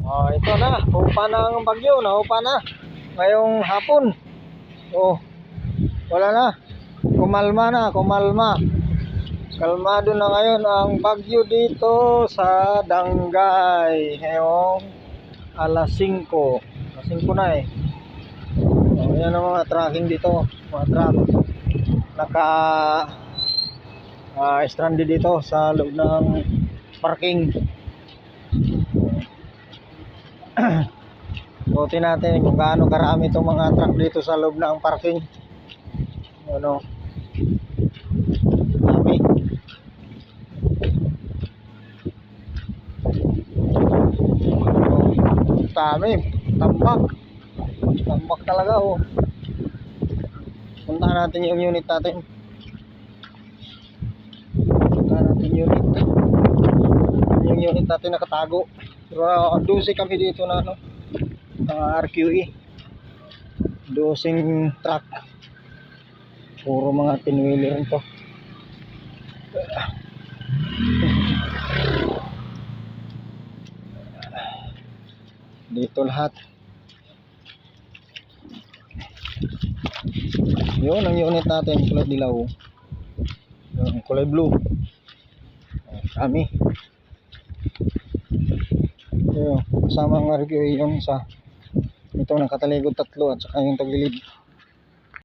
Ito na, upa na ang bagyo, naupa na ngayong hapon. Wala na, kumalma. Kalmado na ngayon ang bagyo dito sa Dangay ngayong alas 5 na eh. Yan ang mga tracking dito, mga truck naka stranded dito sa loob ng parking. Buti natin kung gaano karami itong mga truck dito sa loob ng parking. Dami, tambak talaga puntahan natin yung unit natin. Yung unit natin nakatago. Pero 12 kami dito na RQE, 12 truck, puro mga tinwheeler ito. Dito lahat. Yun ang unit natin, kulay dilaw, yung kulay blue. Kami yun, kasama ang RQA yung isa, ito nakataligod 3 at saka yung tagilid.